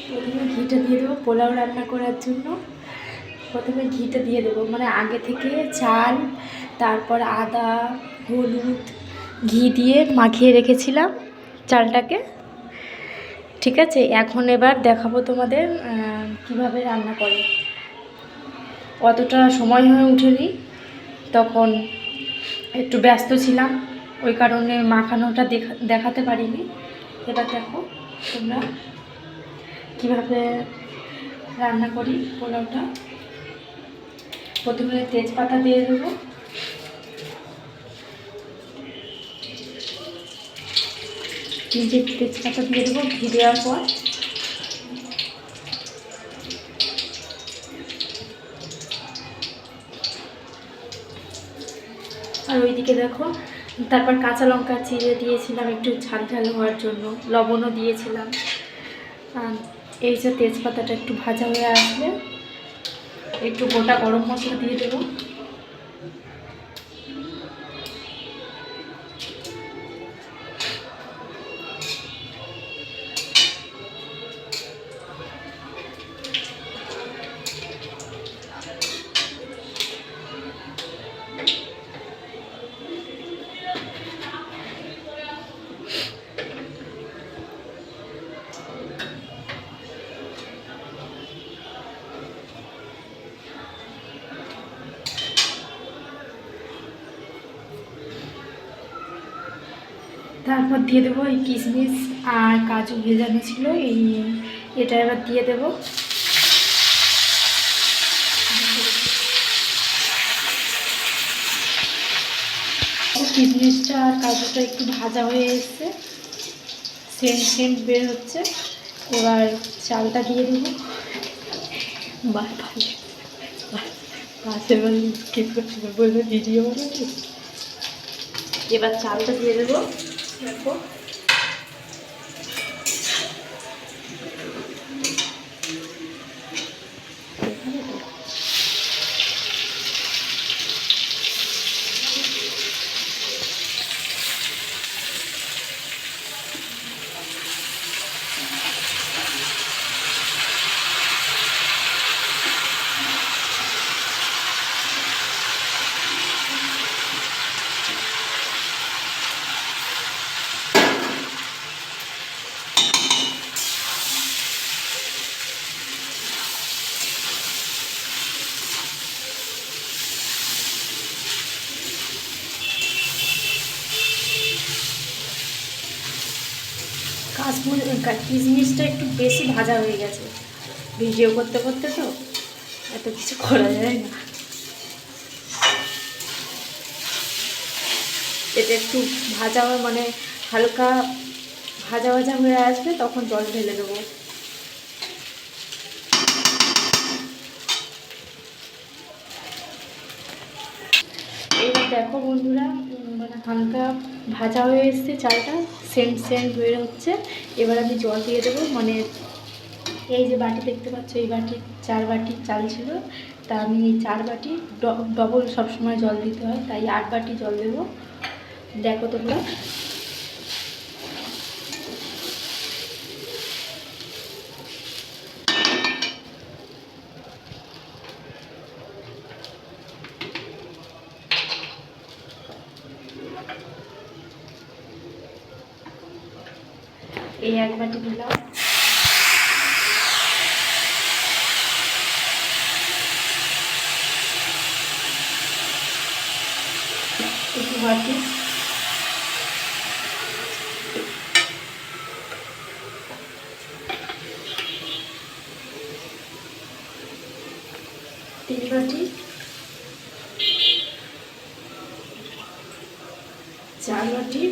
প্রথমে ঘিটা দিয়ে দেবো পোলাও রান্না করার জন্য। প্রথমে ঘিটা দিয়ে দেবো, মানে আগে থেকে চাল, তারপর আদা, হলুদ, ঘি দিয়ে মাখিয়ে রেখেছিলাম চালটাকে। ঠিক আছে, এখন এবার দেখাবো তোমাদের কিভাবে রান্না করে। অতটা সময় হয়ে ওঠেনি, তখন একটু ব্যস্ত ছিলাম, ওই কারণে মাখানোটা দেখাতে পারিনি। এবার দেখো তোমরা কীভাবে রান্না করি পোলাওটা। প্রথমে তেজপাতা দিয়ে দেবো, নিজে তেজপাতা দিয়ে দেবো ঘি দেওয়ার পর। আর ওইদিকে দেখো, তারপর কাঁচা লঙ্কা চিড়ে দিয়েছিলাম একটু ঝাল ঝাল হওয়ার জন্য, লবণও দিয়েছিলাম। এই যে তেজপাতাটা একটু ভাজা হয়ে আসলে একটু গোটা গরম মশলা দিয়ে দেবো। তারপর দিয়ে দেবো এই কিশমিশ আর কাজু ভেজানো ছিল, এটা এবার দিয়ে দেবো। কিশমিশটা আর কাজুটা একটু ভাজা হয়ে এসছে, সেন্ট বের হচ্ছে। এবার চালটা দিয়ে দেবো। বলবে ভিডিও বানাচ্ছি। এবার চালটা দিয়ে দেবো। দেখো কিশমিশটা একটু বেশি ভাজা হয়ে গেছে, ভিডিও করতে করতে তো এত কিছু করা যায় না। এটা একটু ভাজা মানে হালকা ভাজা ভাজা হয়ে আসবে, তখন জল ঢেলে দেবো। এবার দেখো বন্ধুরা, মানে হালকা ভাজা হয়ে এসছে চালটা, সেন্ট হয়ে হচ্ছে। এবার আমি জল দিয়ে দেবো, মানে এই যে বাটি দেখতে পাচ্ছ, এই বাটি 4 বাটি চাল ছিল, তা আমি 4 বাটি ডবল সবসময় জল দিতে হয়, তাই 8 বাটি জল দেবো। দেখো তোমরা এই 1 বাটি দিলাম। একটু বাটি 3 বাটি, 4 বাটি,